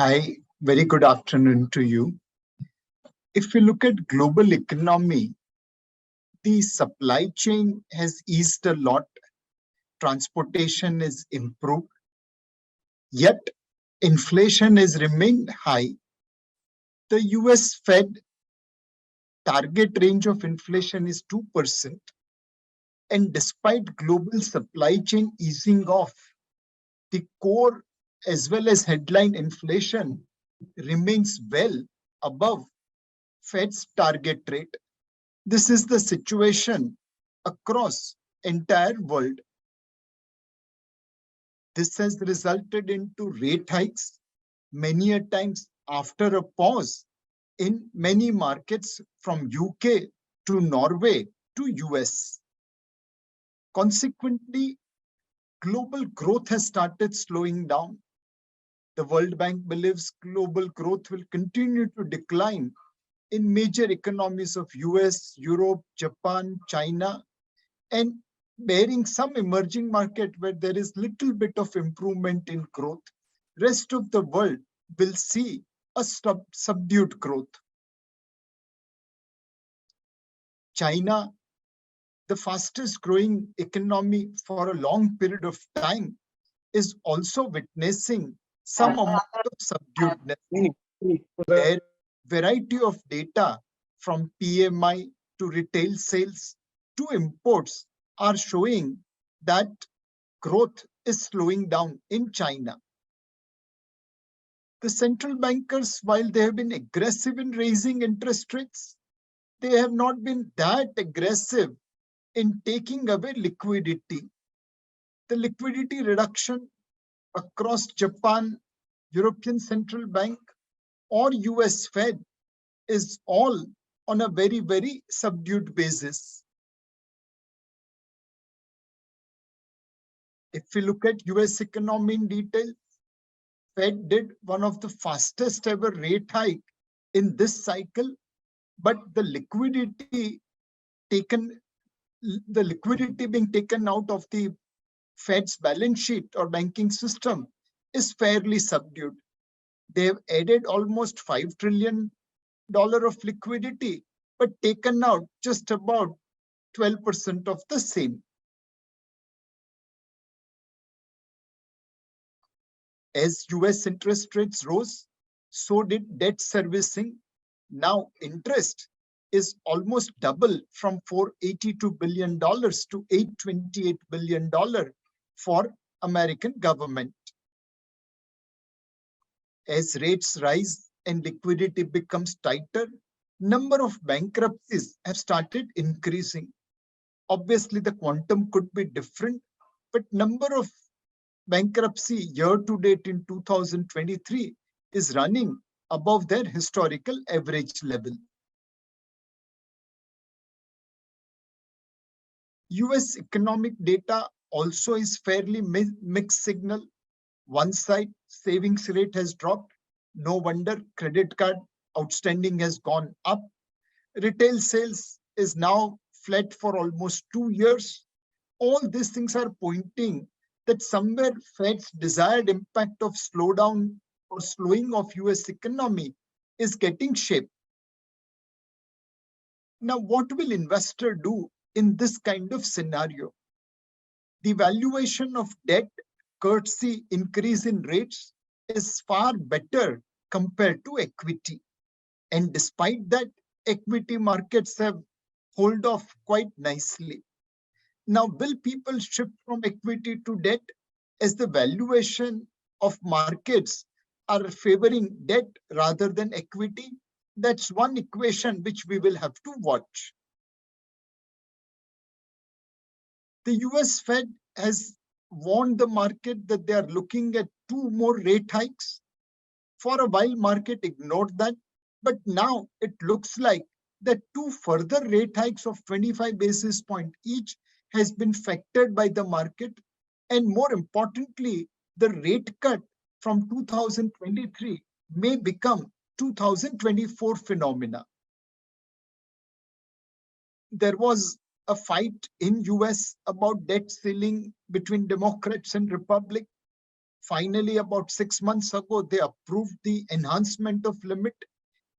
Hi, very good afternoon to you. If we look at global economy, the supply chain has eased a lot, transportation is improved, yet inflation has remained high. The US Fed target range of inflation is 2%, and despite global supply chain easing off, the core as well as headline inflation remains well above Fed's target rate. This is the situation across entire world. This has resulted into rate hikes many a times after a pause in many markets from UK to Norway to US. Consequently, global growth has started slowing down. The World Bank believes global growth will continue to decline in major economies of US, Europe, Japan, China, and bearing some emerging market where there is little bit of improvement in growth. Rest of the world will see a subdued growth. China, the fastest growing economy for a long period of time, is also witnessing some amount of subduedness. Their variety of data from PMI to retail sales to imports are showing that growth is slowing down in China. The central bankers, while they have been aggressive in raising interest rates, they have not been that aggressive in taking away liquidity. The liquidity reduction across Japan, European Central Bank, or US Fed is all on a very, very subdued basis. If we look at US economy in detail, Fed did one of the fastest ever rate hike in this cycle, but the liquidity being taken out of the Fed's balance sheet or banking system is fairly subdued. They've added almost $5 trillion of liquidity, but taken out just about 12% of the same. As US interest rates rose, so did debt servicing. Now interest is almost double from $482 billion to $828 billion for American government. As rates rise and liquidity becomes tighter, number of bankruptcies have started increasing. Obviously, the quantum could be different, but number of bankruptcy year to date in 2023 is running above their historical average level. US economic data also is fairly mixed signal. One side, savings rate has dropped. No wonder credit card outstanding has gone up. Retail sales is now flat for almost 2 years. All these things are pointing that somewhere Fed's desired impact of slowdown or slowing of US economy is getting shape. Now, what will investor do in this kind of scenario? The valuation of debt courtesy increase in rates is far better compared to equity. And despite that, equity markets have held off quite nicely. Now, will people shift from equity to debt as the valuation of markets are favoring debt rather than equity? That's one equation which we will have to watch. The US Fed has warned the market that they are looking at 2 more rate hikes. For a while, market ignored that, but now it looks like that 2 further rate hikes of 25 basis points each has been factored by the market. And more importantly, the rate cut from 2023 may become 2024 phenomena. There was a fight in US about debt ceiling between Democrats and Republicans. finally, about 6 months ago, they approved the enhancement of limit.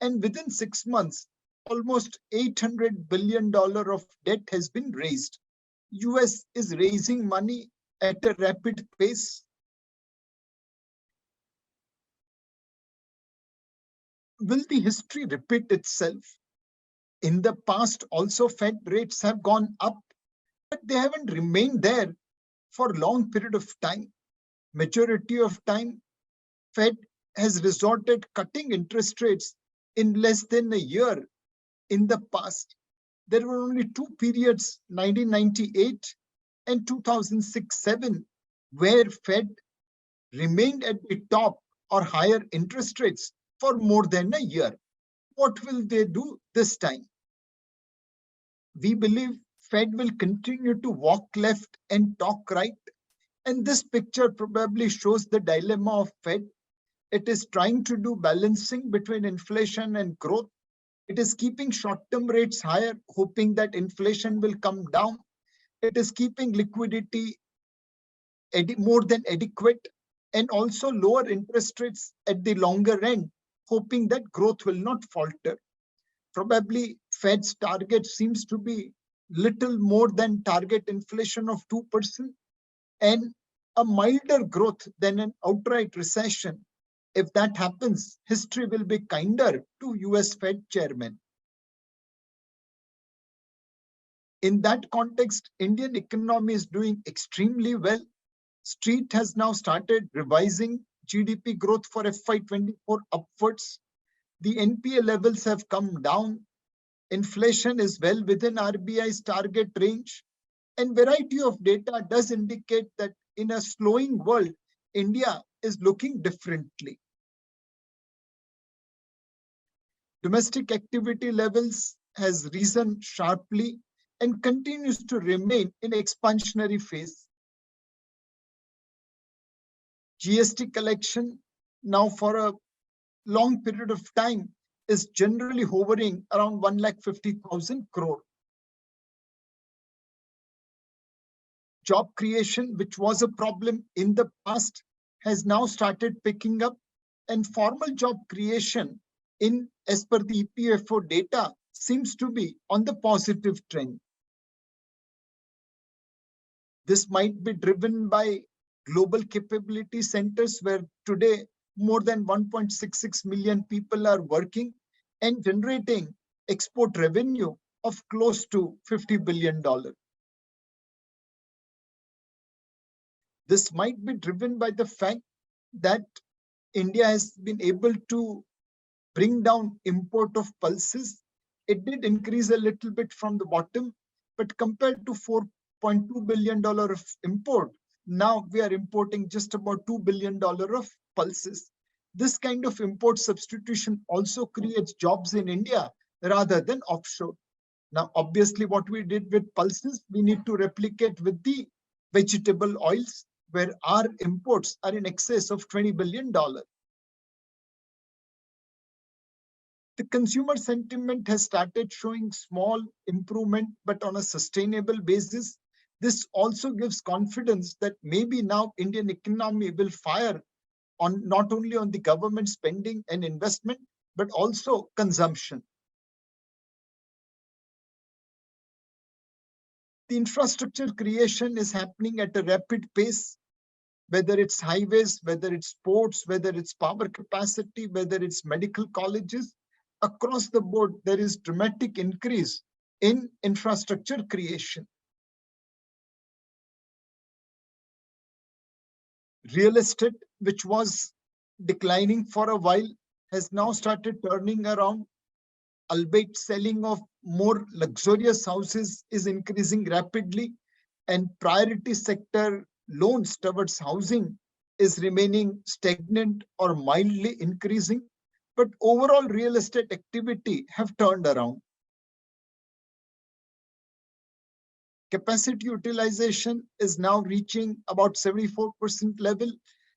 And within 6 months, almost $800 billion of debt has been raised. US is raising money at a rapid pace. Will the history repeat itself? In the past, also Fed rates have gone up, but they haven't remained there for a long period of time. Majority of time, Fed has resorted cutting interest rates in less than a year. In the past, there were only two periods, 1998 and 2006-7, where Fed remained at the top or higher interest rates for more than a year. What will they do this time? We believe Fed will continue to walk left and talk right. And this picture probably shows the dilemma of Fed. It is trying to do balancing between inflation and growth. It is keeping short-term rates higher, hoping that inflation will come down. It is keeping liquidity more than adequate, and also lower interest rates at the longer end, hoping that growth will not falter. Probably Fed's target seems to be little more than target inflation of 2% and a milder growth than an outright recession. If that happens, history will be kinder to US Fed chairman. In that context, Indian economy is doing extremely well. Street has now started revising GDP growth for FY24 upwards. The NPA levels have come down. Inflation is well within RBI's target range. And variety of data does indicate that in a slowing world, India is looking differently. Domestic activity levels has risen sharply and continues to remain in expansionary phase. GST collection now for a long period of time is generally hovering around 1,50,000 crore. Job creation, which was a problem in the past, has now started picking up, and formal job creation as per the EPFO data seems to be on the positive trend. This might be driven by global capability centers where today more than 1.66 million people are working and generating export revenue of close to $50 billion. This might be driven by the fact that India has been able to bring down import of pulses. It did increase a little bit from the bottom, but compared to $4.2 billion of import, now we are importing just about $2 billion of pulses. This kind of import substitution also creates jobs in India rather than offshore. Now, obviously, what we did with pulses, we need to replicate with the vegetable oils, where our imports are in excess of $20 billion. The consumer sentiment has started showing small improvement, but on a sustainable basis. This also gives confidence that maybe now Indian economy will fire on not only on the government spending and investment, but also consumption. The infrastructure creation is happening at a rapid pace, whether it's highways, whether it's ports, whether it's power capacity, whether it's medical colleges. Across the board, there is dramatic increase in infrastructure creation. Real estate, which was declining for a while, has now started turning around, albeit selling of more luxurious houses is increasing rapidly, and priority sector loans towards housing is remaining stagnant or mildly increasing. But overall real estate activity have turned around. Capacity utilization is now reaching about 74% level,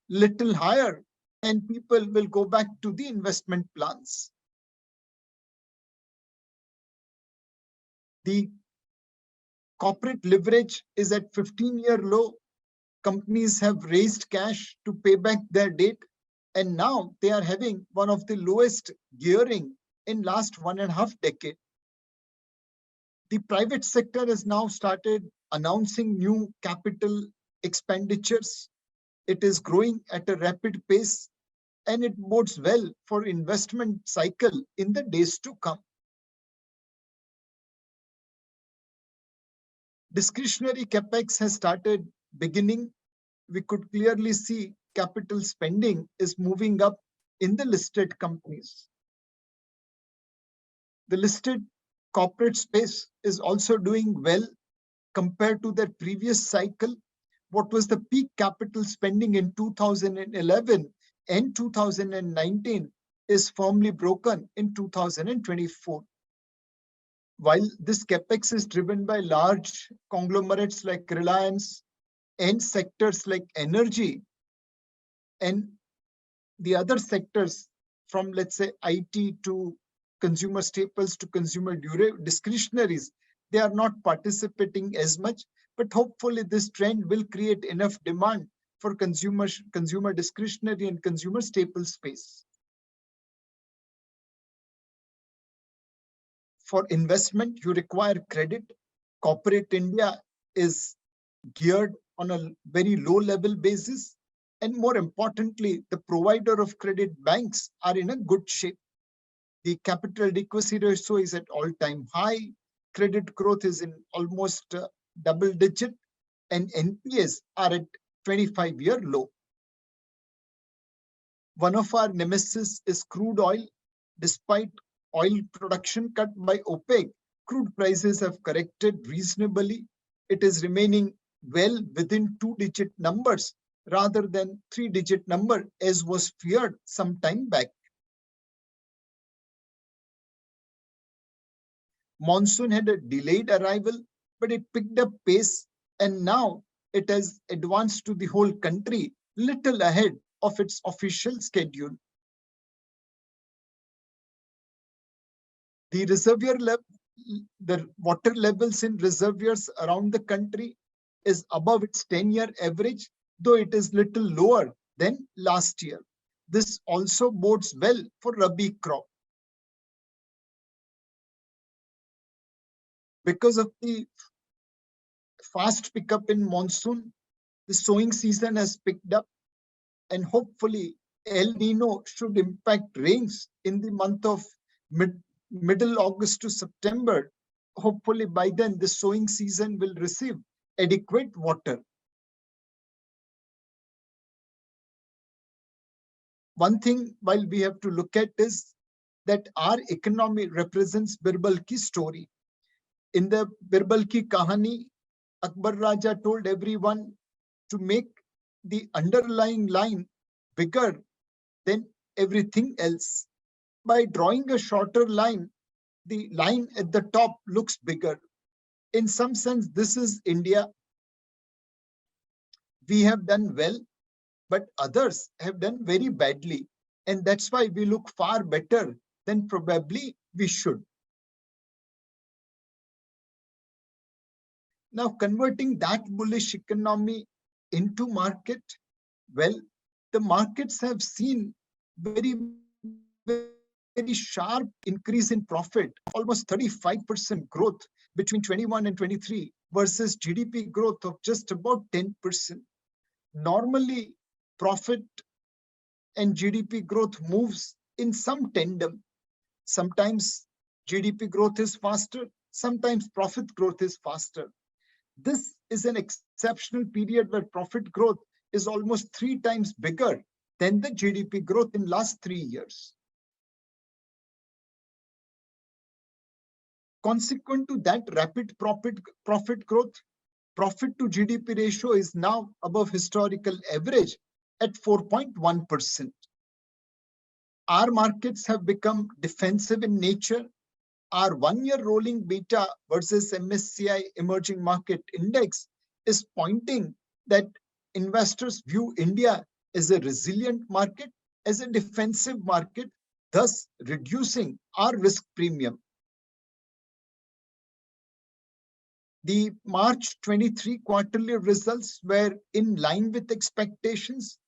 little higher, and people will go back to the investment plans. The corporate leverage is at 15-year low. companies have raised cash to pay back their debt, and now they are having one of the lowest gearing in last 1.5 decade. The private sector has now started announcing new capital expenditures. It is growing at a rapid pace, and it bodes well for investment cycle in the days to come. Discretionary capex has started beginning. We could clearly see capital spending is moving up in the listed companies. The listed corporate space is also doing well compared to their previous cycle. What was the peak capital spending in 2011 and 2019 is firmly broken in 2024. While this capex is driven by large conglomerates like Reliance and sectors like energy and the other sectors from, let's say, IT to consumer staples to consumer discretionaries, they are not participating as much, but hopefully this trend will create enough demand for consumer discretionary and consumer staple space. For investment, you require credit. Corporate India is geared on a very low level basis. And more importantly, the provider of credit banks are in a good shape. The capital adequacy ratio is at all-time high. Credit growth is in almost double digit, and NPAs are at 25-year low. One of our nemesis is crude oil. Despite oil production cut by OPEC, crude prices have corrected reasonably. It is remaining well within 2-digit numbers rather than 3-digit number as was feared some time back. Monsoon had a delayed arrival, but it picked up pace, and now it has advanced to the whole country little ahead of its official schedule. The the water levels in reservoirs around the country is above its 10-year average, though it is little lower than last year. This also bodes well for Rabi crop. Because of the fast pickup in monsoon, the sowing season has picked up, and hopefully El Nino should impact rains in the month of middle August to September. Hopefully by then the sowing season will receive adequate water. One thing while we have to look at is that our economy represents Birbal ki story. In the Birbal ki Kahani, Akbar Raja told everyone to make the underlying line bigger than everything else. By drawing a shorter line, the line at the top looks bigger. In some sense, this is India. We have done well, but others have done very badly. And that's why we look far better than probably we should. Now, converting that bullish economy into market, well, the markets have seen very sharp increase in profit, almost 35% growth between 21 and 23 versus GDP growth of just about 10%. Normally, profit and GDP growth moves in some tandem. Sometimes GDP growth is faster, sometimes profit growth is faster. This is an exceptional period where profit growth is almost 3 times bigger than the GDP growth in last 3 years. Consequent to that rapid profit growth, profit to GDP ratio is now above historical average at 4.1%. Our markets have become defensive in nature. Our 1-year rolling beta versus MSCI Emerging Market Index is pointing that investors view India as a resilient market, as a defensive market, thus reducing our risk premium. The March 23 quarterly results were in line with expectations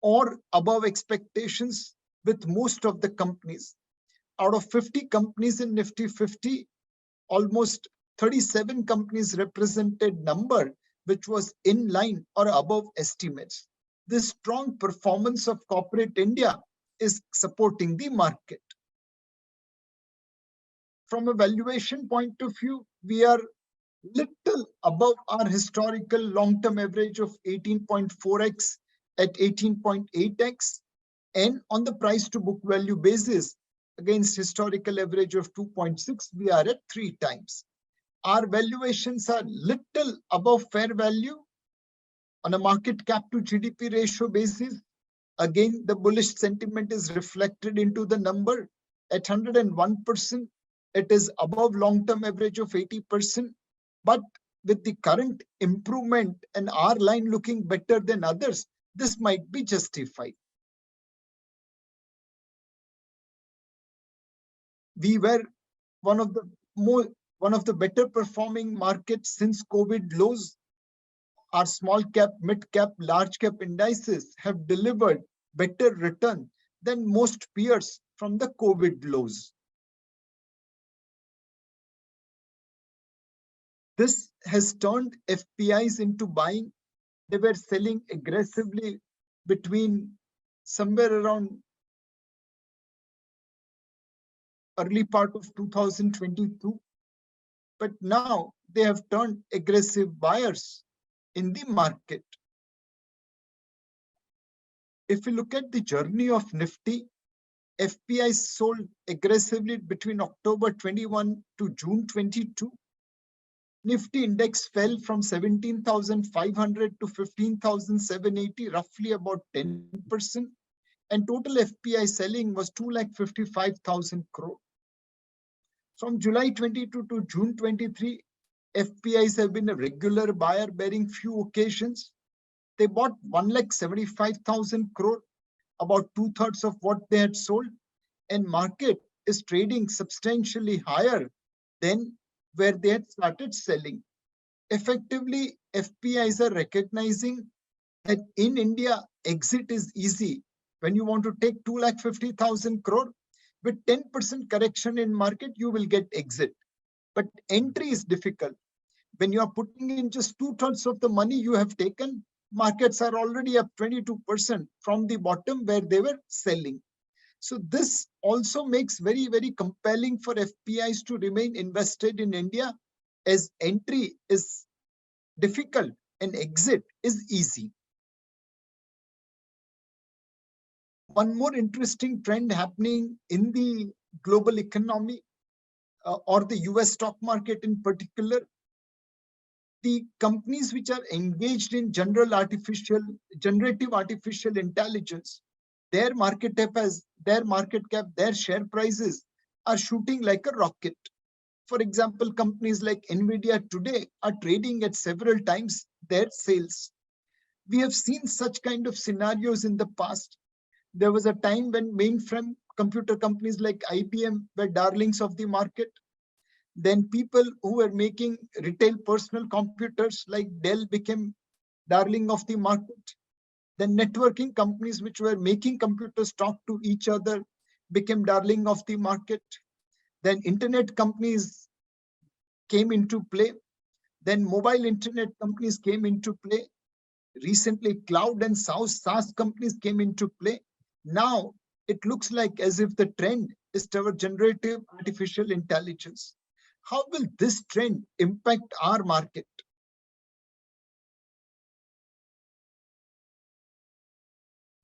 or above expectations with most of the companies. Out of 50 companies in Nifty 50, almost 37 companies represented number which was in line or above estimates. This strong performance of corporate India is supporting the market. From a valuation point of view, we are little above our historical long-term average of 18.4x at 18.8x, and on the price to book value basis against historical average of 2.6, we are at 3 times. Our valuations are little above fair value on a market cap to GDP ratio basis. Again, the bullish sentiment is reflected into the number at 101%. It is above long-term average of 80%. But with the current improvement and our line looking better than others, this might be justified. We were one of the better performing markets since COVID lows. Our small cap, mid cap, large cap indices have delivered better return than most peers from the COVID lows. This has turned FPIs into buying. They were selling aggressively between somewhere around early part of 2022. But now they have turned aggressive buyers in the market. If we look at the journey of Nifty, FPIs sold aggressively between October 21 to June 22. Nifty index fell from 17,500 to 15,780, roughly about 10%. And total FPI selling was 2,55,000 crore. From July 22 to June 23, FPIs have been a regular buyer, bearing few occasions. They bought 1,75,000 crore, about 2/3 of what they had sold, and market is trading substantially higher than where they had started selling. Effectively, FPIs are recognizing that in India, exit is easy. When you want to take 2,50,000 crore, with 10% correction in market, you will get exit. But entry is difficult. When you are putting in just 2/3 of the money you have taken, markets are already up 22% from the bottom where they were selling. So this also makes very, very compelling for FPIs to remain invested in India, as entry is difficult and exit is easy. One more interesting trend happening in the global economy or the US stock market in particular, the companies which are engaged in generative artificial intelligence, their market cap, their share prices are shooting like a rocket. For example, companies like Nvidia today are trading at several times their sales. We have seen such kind of scenarios in the past. There was a time when mainframe computer companies like IBM were darlings of the market. Then people who were making retail personal computers like Dell became darling of the market. Then networking companies which were making computers talk to each other became darling of the market. Then internet companies came into play. Then mobile internet companies came into play. Recently, cloud and SaaS companies came into play. Now, it looks like as if the trend is toward generative artificial intelligence. How will this trend impact our market?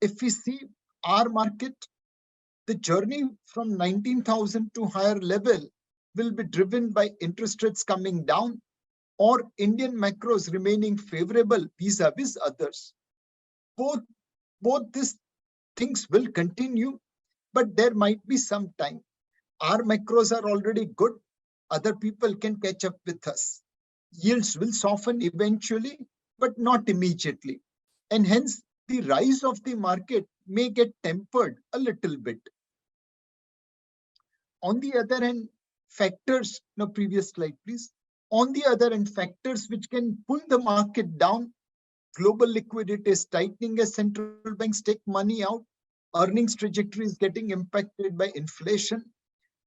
If we see our market, the journey from 19,000 to higher level will be driven by interest rates coming down or Indian macros remaining favorable vis-a-vis others. Both these things will continue, but there might be some time. Our macros are already good. Other people can catch up with us. Yields will soften eventually, but not immediately. And hence, the rise of the market may get tempered a little bit. On the other hand, factors, previous slide, please. On the other hand, factors which can pull the market down: global liquidity is tightening as central banks take money out, earnings trajectory is getting impacted by inflation,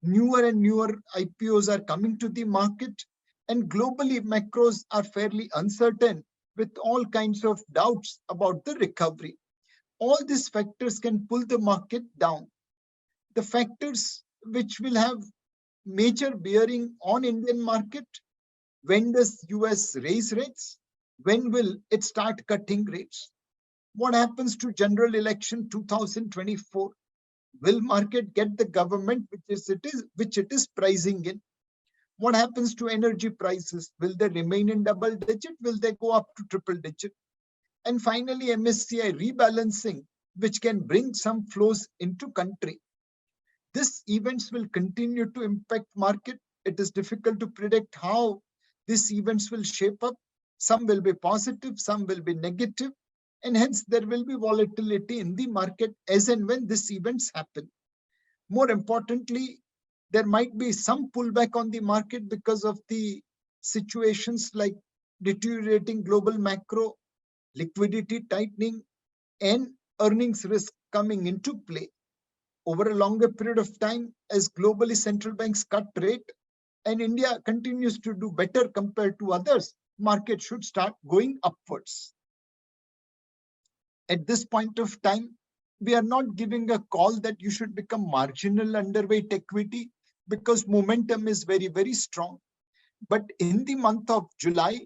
newer and newer IPOs are coming to the market, and globally macros are fairly uncertain with all kinds of doubts about the recovery. All these factors can pull the market down. The factors which will have major bearing on Indian market: when does US raise rates? When will it start cutting rates? What happens to general election 2024? Will market get the government which it is pricing in? What happens to energy prices? Will they remain in double digit? Will they go up to triple digit? And finally, MSCI rebalancing, which can bring some flows into country. These events will continue to impact market. It is difficult to predict how these events will shape up. Some will be positive, some will be negative, and hence there will be volatility in the market as and when these events happen. More importantly, there might be some pullback on the market because of the situations like deteriorating global macro, liquidity tightening, and earnings risk coming into play. Over a longer period of time, as globally central banks cut rate and India continues to do better compared to others, market should start going upwards. At this point of time, we are not giving a call that you should become marginal underweight equity because momentum is very, very strong. But in the month of July,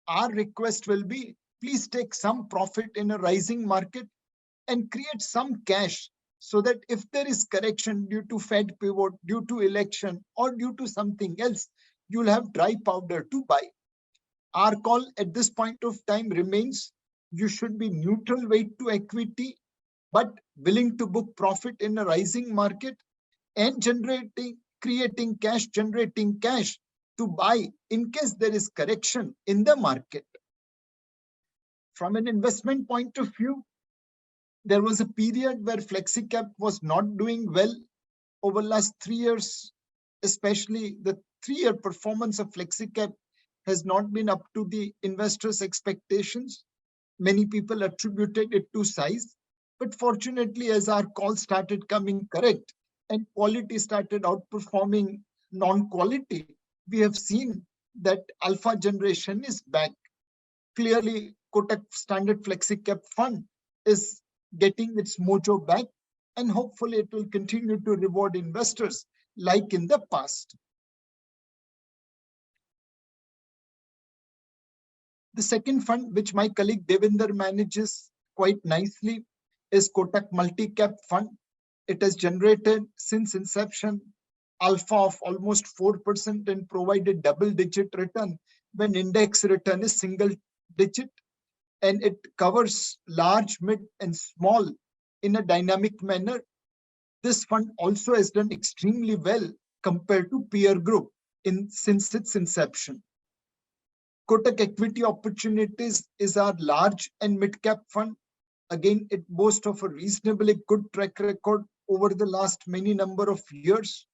our request will be, please take some profit in a rising market and create some cash so that if there is correction due to Fed pivot, due to election, or due to something else, you'll have dry powder to buy. Our call at this point of time remains, you should be neutral weight to equity, but willing to book profit in a rising market and creating cash, generating cash to buy in case there is correction in the market. From an investment point of view, there was a period where FlexiCap was not doing well over last 3 years, especially the 3-year performance of FlexiCap has not been up to the investors' expectations. Many people attributed it to size, but fortunately, as our calls started coming correct and quality started outperforming non-quality, we have seen that alpha generation is back. Clearly, Kotak Standard FlexiCap Fund is getting its mojo back, and hopefully it will continue to reward investors like in the past. The second fund, which my colleague Devinder manages quite nicely, is Kotak Multi-Cap Fund. It has generated since inception alpha of almost 4% and provided double-digit return when index return is single digit. And it covers large, mid, and small in a dynamic manner. This fund also has done extremely well compared to peer group since its inception. Kotak Equity Opportunities is our large and mid-cap fund. Again, it boasts of a reasonably good track record over the last many number of years.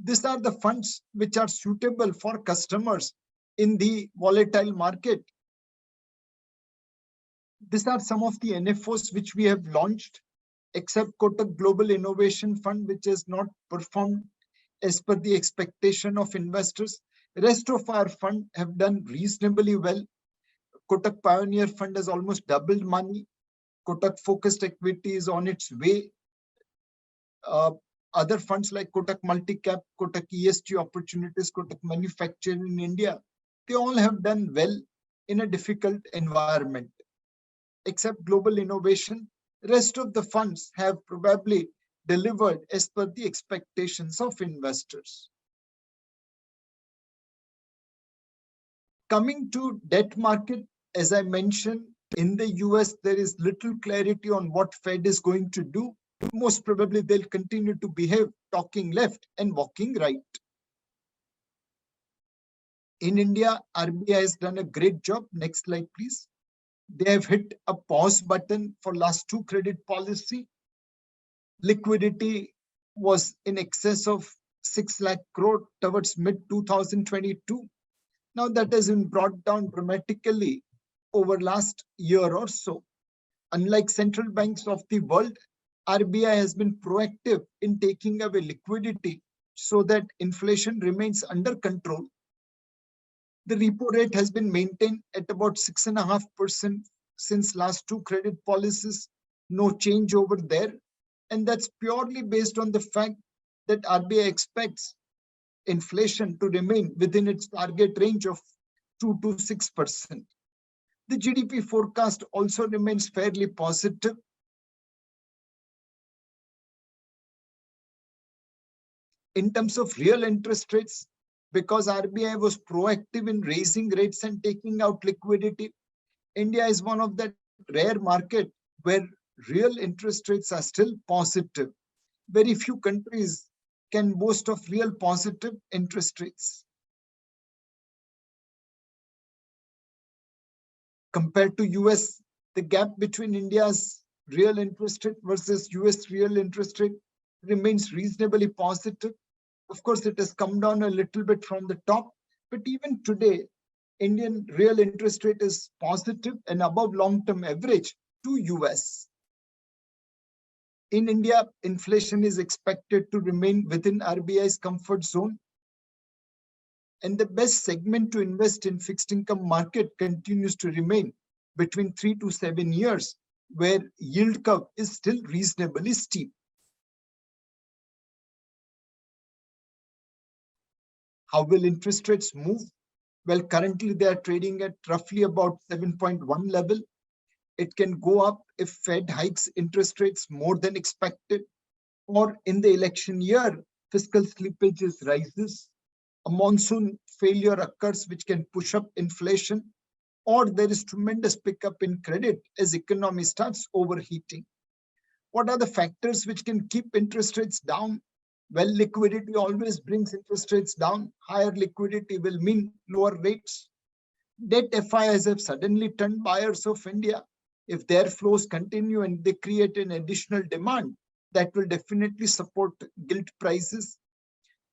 These are the funds which are suitable for customers in the volatile market. These are some of the NFOs which we have launched, except Kotak Global Innovation Fund, which has not performed as per the expectation of investors. Rest of our fund have done reasonably well. Kotak Pioneer Fund has almost doubled money. Kotak Focused Equity is on its way. Other funds like Kotak Multi-Cap, Kotak ESG Opportunities, Kotak Manufacturing in India, they all have done well in a difficult environment. Except Global Innovation, rest of the funds have probably delivered as per the expectations of investors. Coming to debt market, as I mentioned, in the US, there is little clarity on what Fed is going to do. Most probably, they'll continue to behave talking left and walking right. In India, RBI has done a great job. Next slide, please. They have hit a pause button for last 2 credit policy. Liquidity was in excess of 6 lakh crore towards mid 2022. Now that has been brought down dramatically over last year or so. Unlike central banks of the world, RBI has been proactive in taking away liquidity so that inflation remains under control. The repo rate has been maintained at about 6.5% since last two credit policies. No change over there. And that's purely based on the fact that RBI expects inflation to remain within its target range of 2 to 6%. The GDP forecast also remains fairly positive. In terms of real interest rates, because RBI was proactive in raising rates and taking out liquidity, India is one of that rare market where real interest rates are still positive. Very few countries can boast of real positive interest rates. Compared to US, the gap between India's real interest rate versus US real interest rate remains reasonably positive. Of course, it has come down a little bit from the top, but even today, Indian real interest rate is positive and above long-term average to US. In India, inflation is expected to remain within RBI's comfort zone. And the best segment to invest in fixed income market continues to remain between 3 to 7 years, where yield curve is still reasonably steep. How will interest rates move? Well, currently they are trading at roughly about 7.1 level. It can go up if Fed hikes interest rates more than expected, or in the election year, fiscal slippages rises, a monsoon failure occurs which can push up inflation, or there is tremendous pickup in credit as economy starts overheating. What are the factors which can keep interest rates down? Well, liquidity always brings interest rates down. Higher liquidity will mean lower rates. Debt FIIs have suddenly turned buyers of India. If their flows continue and they create an additional demand, that will definitely support gilt prices.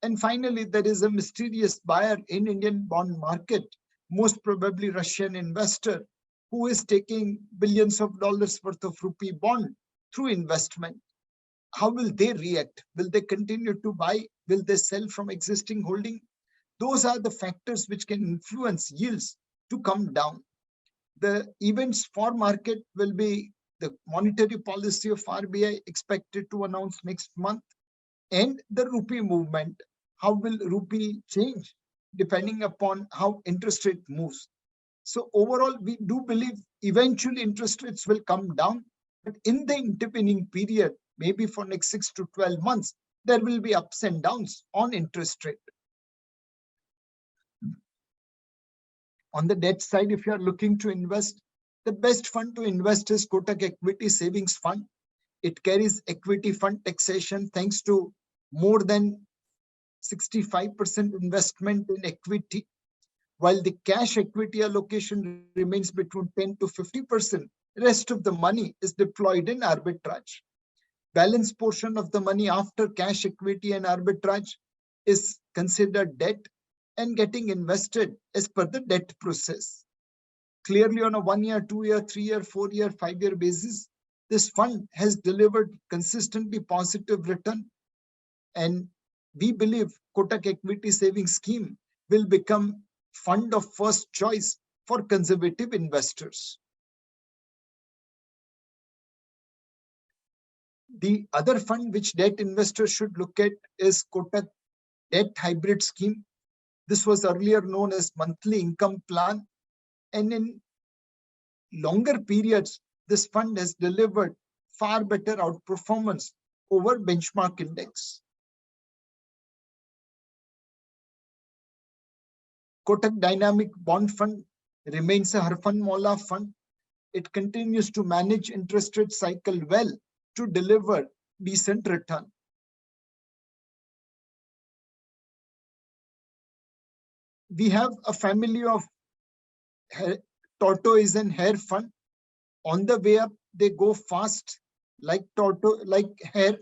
And finally, there is a mysterious buyer in Indian bond market, most probably Russian investor, who is taking billions of dollars worth of rupee bond through investment. How will they react? Will they continue to buy? Will they sell from existing holding? Those are the factors which can influence yields to come down. The events for market will be the monetary policy of RBI expected to announce next month, and the rupee movement. How will rupee change depending upon how interest rate moves? So overall, we do believe eventually interest rates will come down, but in the intervening period, maybe for next 6 to 12 months, there will be ups and downs on interest rate. On the debt side, if you are looking to invest, the best fund to invest is Kotak Equity Savings Fund. It carries equity fund taxation thanks to more than 65% investment in equity, while the cash equity allocation remains between 10 to 50%. Rest of the money is deployed in arbitrage. Balance portion of the money after cash equity and arbitrage is considered debt and getting invested as per the debt process. Clearly on a 1 year, 2 year, 3 year, 4 year, 5 year basis, this fund has delivered consistently positive return, and we believe Kotak Equity Savings Scheme will become fund of first choice for conservative investors. The other fund which debt investors should look at is Kotak Debt Hybrid Scheme. This was earlier known as monthly income plan, and in longer periods, this fund has delivered far better outperformance over benchmark index. Kotak Dynamic Bond Fund remains a Harfan Maula fund. It continues to manage interest rate cycle well to deliver decent return. We have a family of tortoise and hare fund. On the way up, they go fast like hare,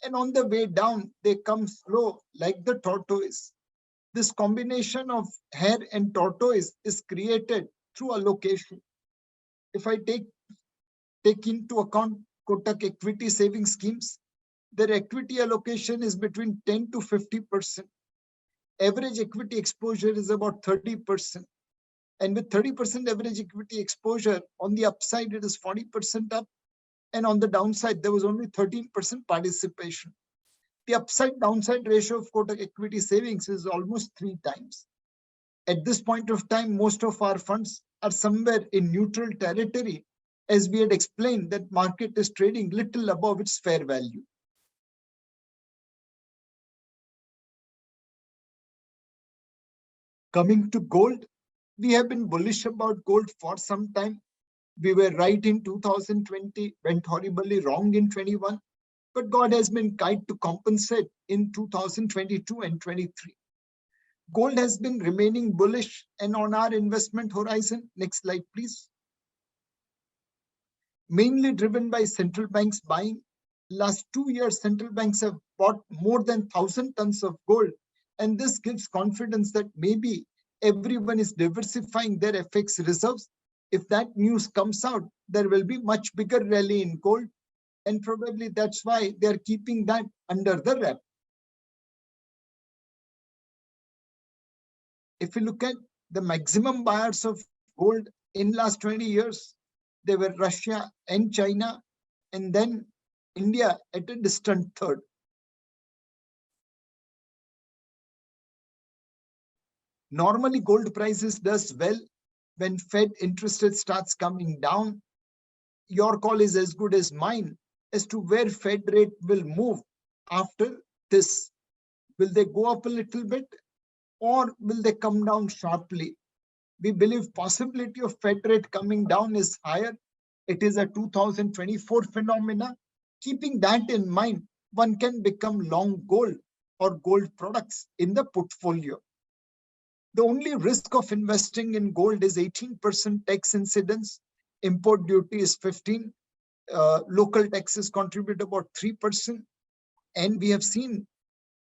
and on the way down, they come slow like the tortoise. This combination of hare and tortoise is created through allocation. If I take into account Kotak equity saving schemes, their equity allocation is between 10 to 50%. Average equity exposure is about 30%. And with 30% average equity exposure, on the upside, it is 40% up. And on the downside, there was only 13% participation. The upside downside ratio of Kotak equity savings is almost 3 times. At this point of time, most of our funds are somewhere in neutral territory, as we had explained that market is trading little above its fair value. Coming to gold, we have been bullish about gold for some time. We were right in 2020, went horribly wrong in 21, but God has been kind to compensate in 2022 and 23. Gold has been remaining bullish and on our investment horizon. Next slide, please. Mainly driven by central banks buying. Last 2 years, central banks have bought more than 1,000 tons of gold. And this gives confidence that maybe everyone is diversifying their FX reserves. If that news comes out, there will be much bigger rally in gold. And probably that's why they're keeping that under the wrap. If you look at the maximum buyers of gold in last 20 years, they were Russia and China, and then India at a distant third. Normally, gold prices does well when Fed interest rate starts coming down. Your call is as good as mine as to where Fed rate will move after this. Will they go up a little bit or will they come down sharply? We believe possibility of Fed rate coming down is higher. It is a 2024 phenomena. Keeping that in mind, one can become long gold or gold products in the portfolio. The only risk of investing in gold is 18% tax incidence. Import duty is 15. Local taxes contribute about 3%. And we have seen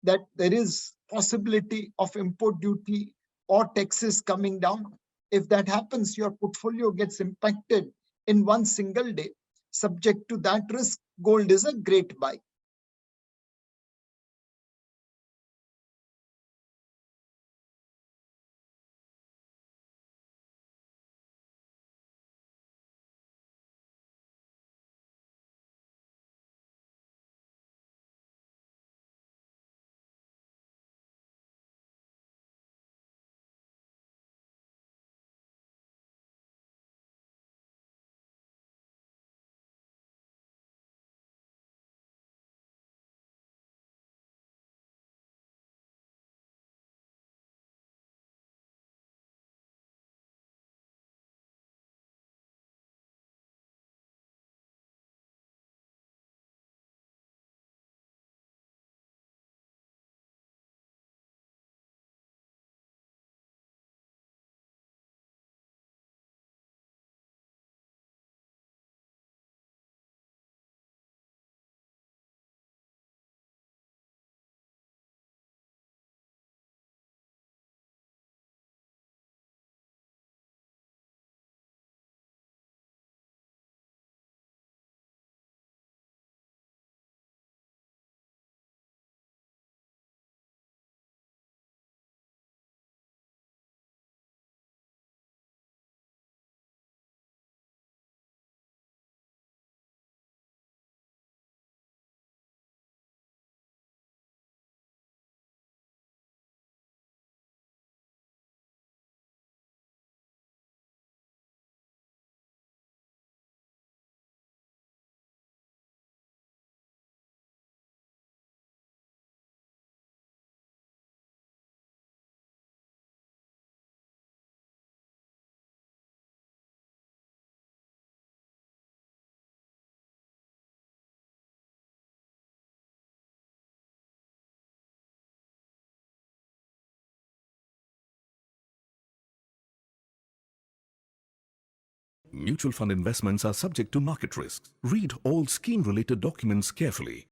that there is possibility of import duty or taxes coming down. If that happens, your portfolio gets impacted in one single day. Subject to that risk, gold is a great buy. Mutual fund investments are subject to market risks. Read all scheme-related documents carefully.